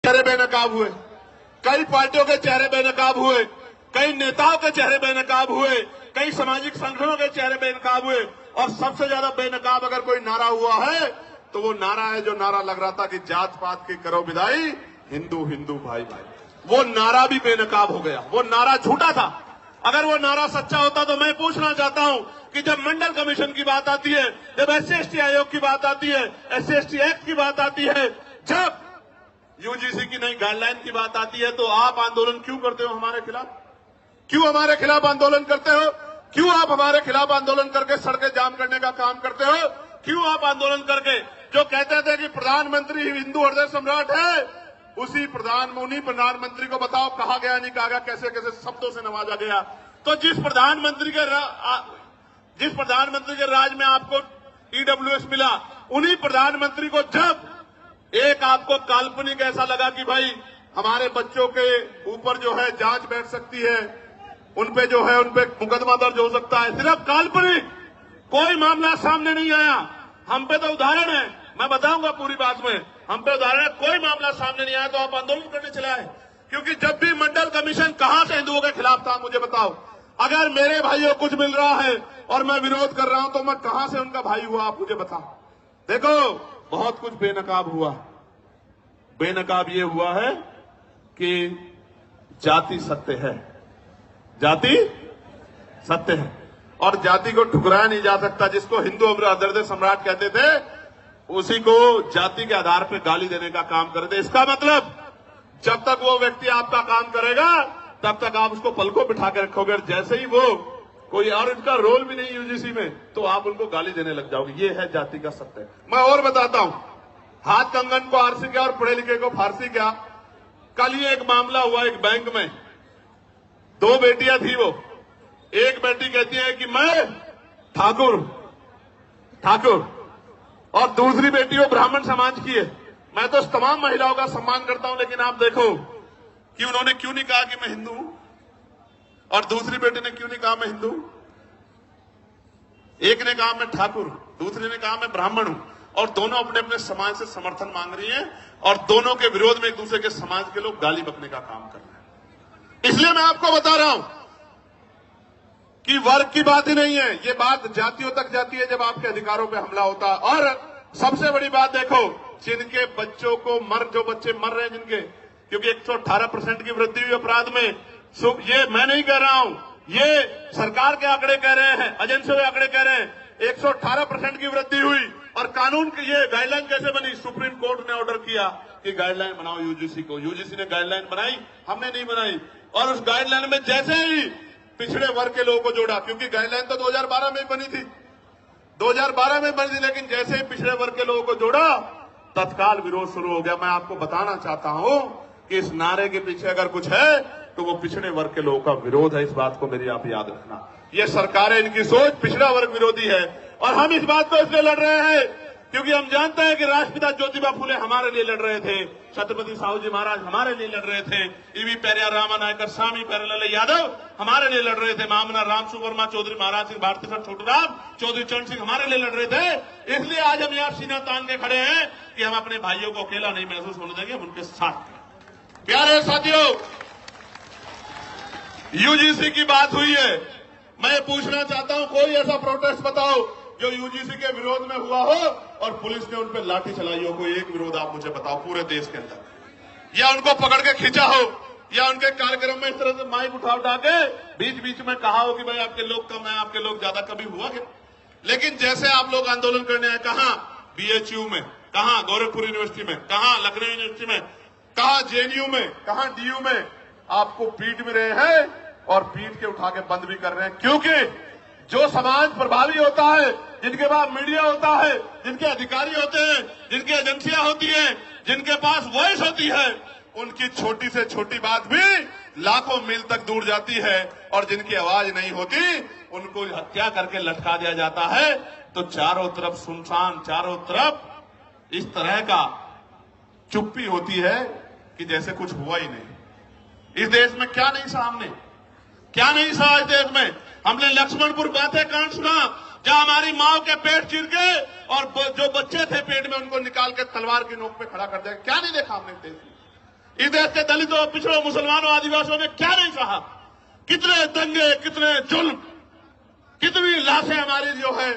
चेहरे बेनकाब हुए, कई पार्टियों के चेहरे बेनकाब हुए, कई नेताओं के चेहरे बेनकाब हुए, कई सामाजिक संगठनों के चेहरे बेनकाब हुए, और सबसे ज्यादा बेनकाब अगर कोई नारा हुआ है तो वो नारा है जो नारा लग रहा था कि जात पात की करो विदाई, हिंदू हिंदू भाई भाई। वो नारा भी बेनकाब हो गया, वो नारा झूठा था। अगर वो नारा सच्चा होता तो मैं पूछना चाहता हूं कि जब मंडल कमीशन की बात आती है, जब SC/ST आयोग की बात आती है, SC/ST एक्ट की बात आती है, जब यूजीसी की नई गाइडलाइन की बात आती है, तो आप आंदोलन क्यों करते हो हमारे खिलाफ? क्यों हमारे खिलाफ आंदोलन करते हो? क्यों आप हमारे खिलाफ आंदोलन करके सड़कें जाम करने का काम करते हो? क्यों आप आंदोलन करके जो कहते थे कि प्रधानमंत्री हिंदू हृदय सम्राट है, उन्हीं प्रधानमंत्री को बताओ कहा गया नहीं कहा गया, कैसे कैसे शब्दों से नवाजा गया। तो जिस प्रधानमंत्री के राज में आपको EWS मिला, उन्हीं प्रधानमंत्री को जब एक आपको काल्पनिक ऐसा लगा कि भाई हमारे बच्चों के ऊपर जो है जांच बैठ सकती है, उनपे जो है उनपे मुकदमा दर्ज हो सकता है, सिर्फ काल्पनिक, कोई मामला सामने नहीं आया। हम पे तो उदाहरण है, मैं बताऊंगा पूरी बात में, हम पे उदाहरण है, कोई मामला सामने नहीं आया तो आप आंदोलन करने चले आए। क्योंकि जब भी मंडल कमीशन कहां से हिंदुओं के खिलाफ था, मुझे बताओ। अगर मेरे भाइयों को कुछ मिल रहा है और मैं विरोध कर रहा हूं तो मैं कहां से उनका भाई हुआ, आप मुझे बताओ। देखो, बहुत कुछ बेनकाब हुआ। बेनकाब ये हुआ है कि जाति सत्य है, जाति सत्य है, और जाति को ठुकराया नहीं जा सकता। जिसको हिंदू हृदय सम्राट कहते थे, उसी को जाति के आधार पर गाली देने का काम करते। इसका मतलब जब तक वो व्यक्ति आपका काम करेगा तब तक आप उसको पलकों बिठा के रखोगे, और जैसे ही वो कोई और इनका रोल भी नहीं यूजीसी में, तो आप उनको गाली देने लग जाओगे। ये है जाति का सत्य। मैं और बताता हूं, हाथ कंगन को आरसी क्या और पढ़े लिखे को फारसी क्या। कल ही एक मामला हुआ एक बैंक में, 2 बेटियां थी। वो एक बेटी कहती है कि मैं ठाकुर, और दूसरी बेटी वो ब्राह्मण समाज की है। मैं तो तमाम महिलाओं का सम्मान करता हूं, लेकिन आप देखो कि उन्होंने क्यों नहीं कहा कि मैं हिंदू हूं, और दूसरी बेटी ने क्यों नहीं कहा मैं हिंदू। एक ने कहा मैं ठाकुर, दूसरी ने कहा मैं ब्राह्मण हूं, और दोनों अपने अपने समाज से समर्थन मांग रही हैं, और दोनों के विरोध में एक दूसरे के समाज के लोग गाली बकने का काम कर रहे हैं। इसलिए मैं आपको बता रहा हूं कि वर्ग की बात ही नहीं है, ये बात जातियों तक जाती है जब आपके अधिकारों पे हमला होता है। और सबसे बड़ी बात देखो, जिनके बच्चों को जो बच्चे मर रहे हैं जिनके, क्योंकि 118% की वृद्धि हुई अपराध में। ये मैं नहीं कह रहा हूं, ये सरकार के आंकड़े कह रहे हैं, एजेंसियों के आंकड़े कह रहे हैं। 118% की वृद्धि हुई, और कानून की ये गाइडलाइन कैसे बनी? सुप्रीम कोर्ट ने ऑर्डर किया कि गाइडलाइन बनाओ यूजीसी को। यूजीसी ने गाइडलाइन बनाई, हमने नहीं बनाई। और उस गाइडलाइन में जैसे ही पिछड़े वर्ग के लोगों को जोड़ा, क्योंकि गाइडलाइन तो 2012 में बनी थी, 2012 में बनी थी, लेकिन जैसे ही पिछड़े वर्ग के लोगों को जोड़ा, तत्काल विरोध शुरू हो गया। मैं आपको बताना चाहता हूं कि इस नारे के पीछे अगर कुछ है तो वो पिछड़े वर्ग के लोगों का विरोध है। इस बात को मेरी आप याद रखना। ये सरकारें, इनकी सोच पिछड़ा वर्ग विरोधी है, और हम इस बात को इसलिए लड़ रहे हैं क्योंकि हम जानते हैं कि राष्ट्रपिता ज्योतिबा फुले हमारे लिए लड़ रहे थे, छत्रपति साहू जी महाराज हमारे लिए लड़ रहे थे, ईवी पेरियार रामानायकर स्वामी प्यारेलाल यादव हमारे लिए लड़ रहे थे, महामना राम सुवर्मा चौधरी महाराज सिंह भारती सर छोटूराम चौधरी चरण सिंह हमारे लिए लड़ रहे थे। इसलिए आज हम यहाँ सीना तान के खड़े हैं कि हम अपने भाइयों को अकेला नहीं महसूस होने देंगे, हम उनके साथ। प्यारे साथियों, यूजीसी की बात हुई है, मैं पूछना चाहता हूं, कोई ऐसा प्रोटेस्ट बताओ जो यूजीसी के विरोध में हुआ हो और पुलिस ने उन पर लाठी चलाई हो। कोई एक विरोध आप मुझे बताओ पूरे देश के अंदर, या उनको पकड़ के खींचा हो, या उनके कार्यक्रम में इस तरह से माइक उठा के बीच बीच में कहा हो कि भाई आपके लोग कम है, आपके लोग ज्यादा, कभी हुआ क्या? लेकिन जैसे आप लोग आंदोलन करने आए, कहां BHU में, कहां गोरखपुर यूनिवर्सिटी में, कहां लखनऊ यूनिवर्सिटी में, कहां JNU में, कहां DU में, आपको पीट भी रहे हैं और पीट के उठा के बंद भी कर रहे हैं। क्योंकि जो समाज प्रभावी होता है, जिनके पास मीडिया होता है, जिनके अधिकारी होते हैं, जिनकी एजेंसियां होती हैं, जिनके पास वॉइस होती है, उनकी छोटी से छोटी बात भी लाखों मील तक दूर जाती है, और जिनकी आवाज नहीं होती उनको हत्या करके लटका दिया जाता है। तो चारों तरफ सुनसान, चारों तरफ इस तरह का चुप्पी होती है कि जैसे कुछ हुआ ही नहीं। इस देश में क्या नहीं सहा हमने, क्या नहीं सहा इस देश में। हमने लक्ष्मणपुर बातें कांड सुना, जहां हमारी माओ के पेट चीर के और जो बच्चे थे पेट में उनको निकाल के तलवार की नोक पे खड़ा कर दिया। क्या नहीं देखा हमने इस देश में। इस देश के दलितों, पिछड़ों, मुसलमानों, आदिवासियों ने क्या नहीं सहा। कितने दंगे, कितने जुल्म, कितनी लाशें हमारी जो है,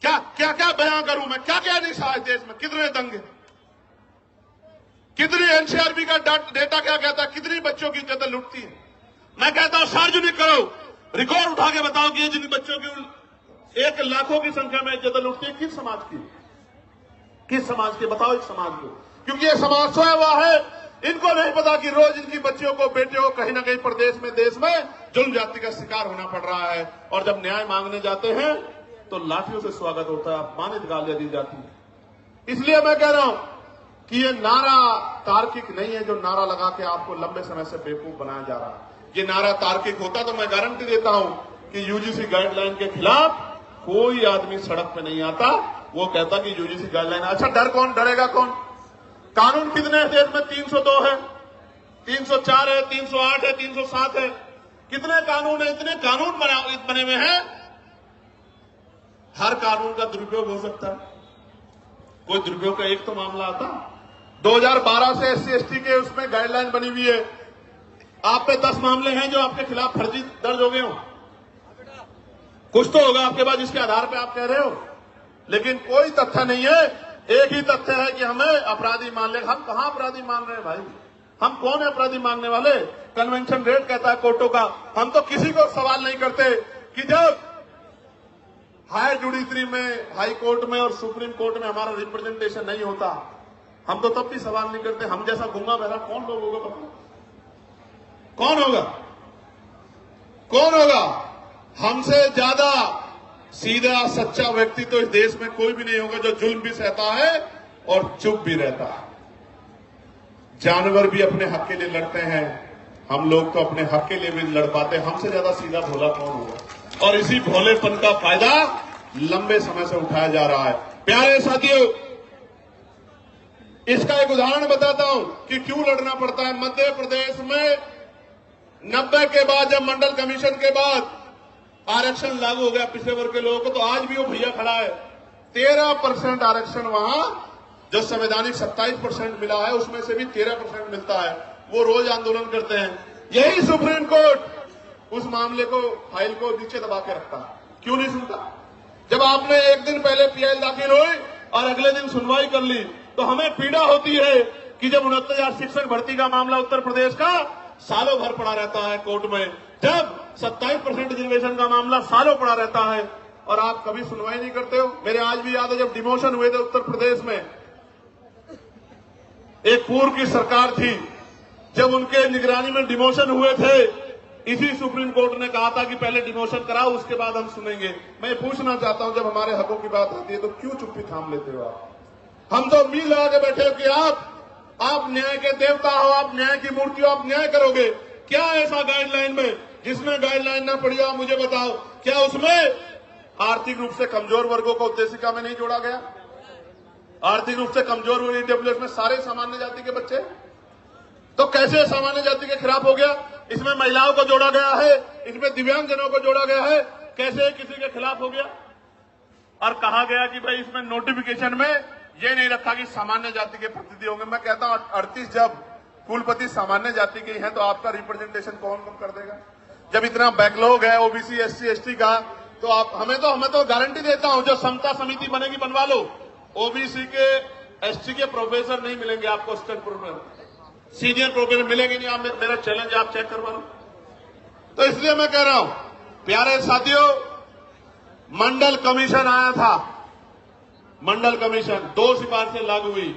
क्या क्या क्या बयां करूं मैं, क्या क्या नहीं सहा इस देश में। कितने दंगे, कितनी एनसीआरबी का डेटा क्या कहता है, कितनी बच्चों की इज्जत लुटती है। मैं कहता हूं सार्वजनिक करो, रिकॉर्ड उठा के बताओ कि जिन बच्चों की 1 लाखों की संख्या में इज्जत लुटती है, किस समाज की, किस समाज के, बताओ एक समाज को। क्योंकि ये समाज सोया हुआ है, इनको नहीं पता कि रोज इनकी बच्चियों को, बेटियों को कहीं ना कहीं प्रदेश में, देश में जुल्म जाति का शिकार होना पड़ रहा है। और जब न्याय मांगने जाते हैं तो लाठियों से स्वागत होता है, अपमानित गालियां दी जाती है। इसलिए मैं कह रहा हूं कि ये नारा तार्किक नहीं है, जो नारा लगा के आपको लंबे समय से बेवकूफ बनाया जा रहा है। ये नारा तार्किक होता तो मैं गारंटी देता हूं कि यूजीसी गाइडलाइन के खिलाफ कोई आदमी सड़क पे नहीं आता। वो कहता कि यूजीसी गाइडलाइन, अच्छा डर कौन, डरेगा कौन। कानून कितने हैं देश में, 302 है, 304 है, 308 है, 307 है, कितने कानून है। इतने कानून बने हुए हैं, हर कानून का दुरुपयोग हो सकता है। कोई दुरुपयोग का एक तो मामला आता। 2012 से SC ST के उसमें गाइडलाइन बनी हुई है, आप पे 10 मामले हैं जो आपके खिलाफ फर्जी दर्ज हो गए हो। कुछ तो होगा आपके पास जिसके आधार पे आप कह रहे हो, लेकिन कोई तथ्य नहीं है। एक ही तथ्य है कि हमें अपराधी मान ले। हम कहां अपराधी मान रहे हैं भाई, हम कौन है अपराधी मानने वाले। कन्वेंशन रेट कहता है कोर्टों का। हम तो किसी को सवाल नहीं करते कि जब हाई जुडिशरी में, हाई कोर्ट में और सुप्रीम कोर्ट में हमारा रिप्रेजेंटेशन नहीं होता, हम तो तब भी सवाल नहीं करते। हम जैसा गुंगा बहरा कौन लोग होगा, बताओ कौन होगा, कौन होगा। हमसे ज्यादा सीधा सच्चा व्यक्ति तो इस देश में कोई भी नहीं होगा, जो जुल्म भी सहता है और चुप भी रहता है। जानवर भी अपने हक के लिए लड़ते हैं, हम लोग तो अपने हक के लिए भी लड़ पाते। हमसे ज्यादा सीधा भोला कौन होगा। और इसी भोलेपन का फायदा लंबे समय से उठाया जा रहा है। प्यारे साथियों, इसका एक उदाहरण बताता हूं कि क्यों लड़ना पड़ता है। मध्य प्रदेश में 90 के बाद, जब मंडल कमीशन के बाद आरक्षण लागू हो गया पिछड़े वर्ग के लोगों को, तो आज भी वो भैया खड़ा है। 13% आरक्षण वहां, जो संवैधानिक 27% मिला है, उसमें से भी 13% मिलता है। वो रोज आंदोलन करते हैं। यही सुप्रीम कोर्ट उस मामले को, फाइल को नीचे दबा के रखता है। क्यों नहीं सुनता। जब आपने एक दिन पहले PIL दाखिल हुई और अगले दिन सुनवाई कर ली, तो हमें पीड़ा होती है कि जब 69,000 शिक्षक भर्ती का मामला उत्तर प्रदेश का सालों भर पड़ा रहता है कोर्ट में, जब 27% रिजर्वेशन का मामला सालों पड़ा रहता है और आप कभी सुनवाई नहीं करते हो। मेरे आज भी याद है, जब डिमोशन हुए थे उत्तर प्रदेश में, एक पूर्व की सरकार थी, जब उनके निगरानी में डिमोशन हुए थे, इसी सुप्रीम कोर्ट ने कहा था कि पहले डिमोशन कराओ, उसके बाद हम सुनेंगे। मैं पूछना चाहता हूं, जब हमारे हकों की बात आती है तो क्यों चुप्पी थाम लेते हो आप। हम तो उम्मीद लगा के बैठे हो कि आप न्याय के देवता हो, आप न्याय की मूर्ति हो, आप न्याय करोगे। क्या ऐसा गाइडलाइन में जिसमें गाइडलाइन ना पड़ी हो, आप मुझे बताओ। क्या उसमें आर्थिक रूप से कमजोर वर्गों को उद्देशिका में नहीं जोड़ा गया। आर्थिक रूप से कमजोर वर्ग EWS में सारे सामान्य जाति के बच्चे, तो कैसे सामान्य जाति के खिलाफ हो गया। इसमें महिलाओं को जोड़ा गया है, इसमें दिव्यांगजनों को जोड़ा गया है, कैसे किसी के खिलाफ हो गया। और कहा गया कि भाई इसमें नोटिफिकेशन में ये नहीं रखा कि सामान्य जाति के प्रतिनिधि होंगे। मैं कहता हूं 38 जब कुलपति सामान्य जाति के हैं, तो आपका रिप्रेजेंटेशन कौन कर देगा। जब इतना बैकलॉग है OBC SC ST का, तो आप हमें तो गारंटी देता हूं, जो समता समिति बनेगी बनवा लो। OBC के ST के प्रोफेसर नहीं मिलेंगे आपको, सीनियर प्रोफेसर मिलेंगे नहीं। आप, मेरा चैलेंज आप चेक करवा लो। तो इसलिए मैं कह रहा हूं, प्यारे साथियों, मंडल कमीशन आया था। मंडल कमीशन 2 सिफारिशें लागू हुई,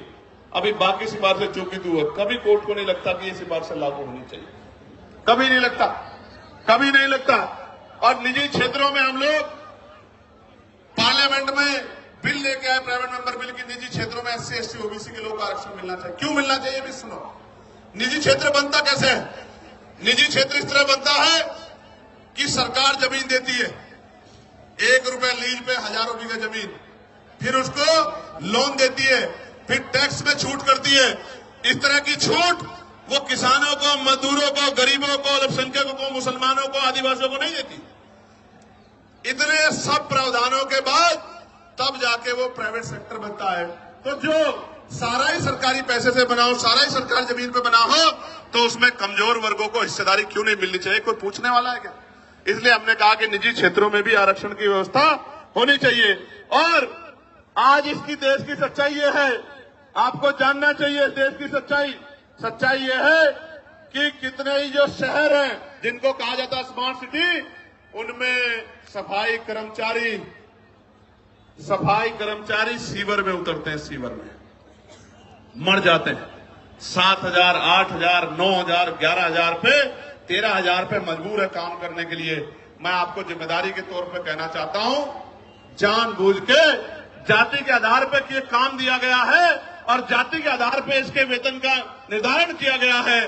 अभी बाकी सिफारिशें चूकित हुई। कभी कोर्ट को नहीं लगता कि ये सिफारिशें लागू होनी चाहिए, कभी नहीं लगता, कभी नहीं लगता। और निजी क्षेत्रों में हम लोग पार्लियामेंट में बिल लेके आए, प्राइवेट मेंबर बिल, की निजी क्षेत्रों में SC ST OBC के लोग को आरक्षण मिलना चाहिए। क्यों मिलना चाहिए भी सुनो। निजी क्षेत्र बनता कैसे है। निजी क्षेत्र इस तरह बनता है कि सरकार जमीन देती है, 1 रुपए लीज पे हजारों बीघा जमीन, फिर उसको लोन देती है, फिर टैक्स में छूट करती है। इस तरह की छूट वो किसानों को, मजदूरों को, गरीबों को, अल्पसंख्यकों को, मुसलमानों को, आदिवासियों को नहीं देती। इतने सब प्रावधानों के बाद तब जाके वो प्राइवेट सेक्टर बनता है। तो जो सारा ही सरकारी पैसे से बना हो, सारा ही सरकारी जमीन पे बना हो, तो उसमें कमजोर वर्गों को हिस्सेदारी क्यों नहीं मिलनी चाहिए? कोई पूछने वाला है क्या? इसलिए हमने कहा कि निजी क्षेत्रों में भी आरक्षण की व्यवस्था होनी चाहिए। और आज इसकी देश की सच्चाई ये है, आपको जानना चाहिए देश की सच्चाई ये है कि कितने ही जो शहर हैं जिनको कहा जाता है स्मार्ट सिटी, उनमें सफाई कर्मचारी सीवर में उतरते हैं, सीवर में मर जाते हैं। 7,000, 8,000, 9,000, 11,000 पे, 13,000 पे मजबूर है काम करने के लिए। मैं आपको जिम्मेदारी के तौर पे कहना चाहता हूं, जानबूझ के जाति के आधार पे ये काम दिया गया है और जाति के आधार पे इसके वेतन का निर्धारण किया गया है।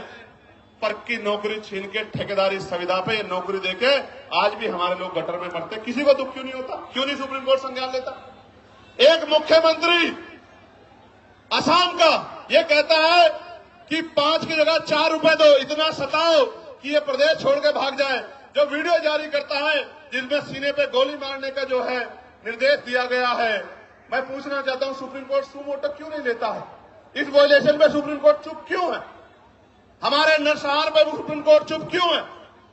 पक्की नौकरी छीन के ठेकेदारी सुविधा पे नौकरी देके आज भी हमारे लोग गटर में मरते। किसी को दुख क्यों नहीं होता? क्यों नहीं सुप्रीम कोर्ट संज्ञान लेता? एक मुख्यमंत्री असम का ये कहता है कि 5 की जगह 4 रुपए दो, इतना सताओ कि ये प्रदेश छोड़ के भाग जाए। जो वीडियो जारी करता है जिसमें सीने पे गोली मारने का जो है निर्देश दिया गया है, मैं पूछना चाहता हूं सुप्रीम कोर्ट सुमोटो क्यों नहीं लेता है? इस वायलेशन पे सुप्रीम कोर्ट चुप क्यों है? हमारे नरसंहार पे सुप्रीम कोर्ट चुप क्यों है?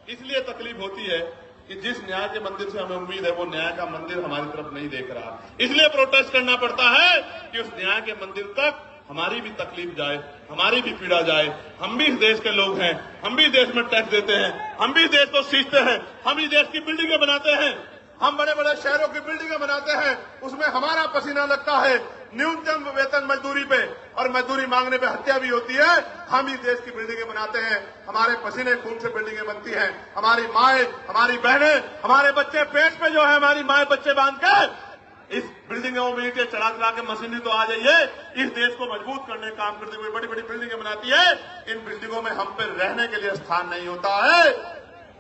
इसलिए तकलीफ होती है कि जिस न्याय के मंदिर से हमें उम्मीद है वो न्याय का मंदिर हमारी तरफ नहीं देख रहा। इसलिए प्रोटेस्ट करना पड़ता है कि उस न्याय के मंदिर तक हमारी भी तकलीफ जाए, हमारी भी पीड़ा जाए। हम भी इस देश के लोग हैं, हम भी देश में टैक्स देते हैं, हम भी देश को सींचते हैं, हम ही देश की बिल्डिंगें बनाते हैं, हम बड़े बड़े शहरों की बिल्डिंगें बनाते हैं, उसमें हमारा पसीना लगता है। न्यूनतम वेतन मजदूरी पे और मजदूरी मांगने पे हत्या भी होती है। हम ही देश की बिल्डिंगें बनाते हैं, हमारे पसीने खून से बिल्डिंगें बनती हैं। हमारी माएं, हमारी बहनें, हमारे बच्चे पेट पे जो है हमारी माएं बच्चे बांध के इस बिल्डिंगों में ईंटें चढ़ा के मशीनरी तो आ जाइए, इस देश को मजबूत करने का काम करते हुए बड़ी बड़ी बिल्डिंगें बनाती है। इन बिल्डिंगों में हम पे रहने के लिए स्थान नहीं होता है।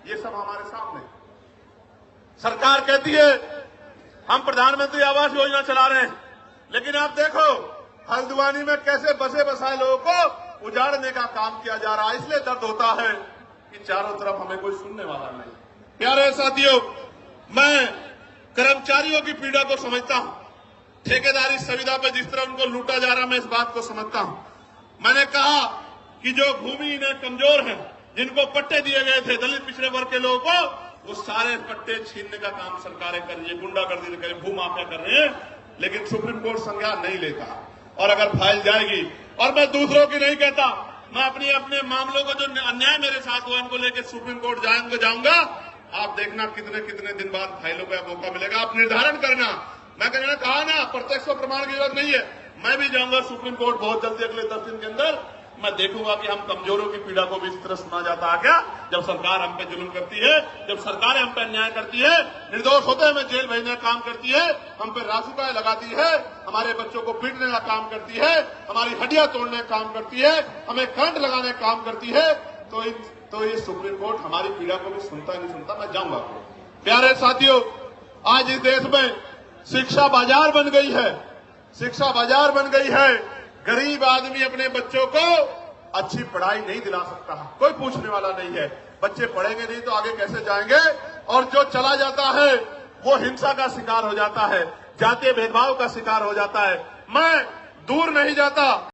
ये सब हमारे सामने। सरकार कहती है हम प्रधानमंत्री आवास योजना चला रहे हैं, लेकिन आप देखो हल्द्वानी में कैसे बसे बसाए लोगों को उजाड़ने का काम किया जा रहा है। इसलिए दर्द होता है कि चारों तरफ हमें कोई सुनने वाला नहीं। प्यारे साथियों, मैं कर्मचारियों की पीड़ा को समझता हूं। ठेकेदारी सुविधा पे जिस तरह उनको लूटा जा रहा है, मैं इस बात को समझता हूं। मैंने कहा कि जो भूमिहीन कमजोर हैं, जिनको पट्टे दिए गए थे दलित पिछड़े वर्ग के लोगों को, वो सारे पट्टे छीनने का काम सरकारें कर रही है, गुंडागर्दी कर रही है, भूमाफिया कर रहे हैं। लेकिन सुप्रीम कोर्ट संज्ञान नहीं लेता। और अगर फाइल जाएगी, और मैं दूसरों की नहीं कहता, मैं अपने मामलों को जो अन्याय मेरे साथ हुआ इनको लेकर सुप्रीम कोर्ट जाऊंगा। आप देखना कितने दिन बाद फाइलों का मौका मिलेगा, आप निर्धारण करना। मैं कहना कहा ना, प्रत्यक्ष प्रमाण की जरूरत नहीं है। मैं भी जाऊंगा सुप्रीम कोर्ट बहुत जल्दी, अगले 10 दिन के अंदर। मैं देखूंगा कि हम कमजोरों की पीड़ा को भी इस तरह सुना जाता है क्या? जब सरकार हम पे जुल्म करती है, जब सरकारें हम पे अन्याय करती है, निर्दोष होते हमें जेल भेजने का काम करती है, हम पे रासुकाएं लगाती है, हमारे बच्चों को पीटने का काम करती है, हमारी हड्डियां तोड़ने का काम करती है, हमें करंट लगाने का काम करती है, तो ये सुप्रीम कोर्ट हमारी पीड़ा को भी सुनता नहीं सुनता। मैं जाऊंगा। प्यारे साथियों, आज इस देश में शिक्षा बाजार बन गई है, शिक्षा बाजार बन गई है। गरीब आदमी अपने बच्चों को अच्छी पढ़ाई नहीं दिला सकता, कोई पूछने वाला नहीं है। बच्चे पढ़ेंगे नहीं तो आगे कैसे जाएंगे? और जो चला जाता है वो हिंसा का शिकार हो जाता है, जातीय भेदभाव का शिकार हो जाता है। मैं दूर नहीं जाता,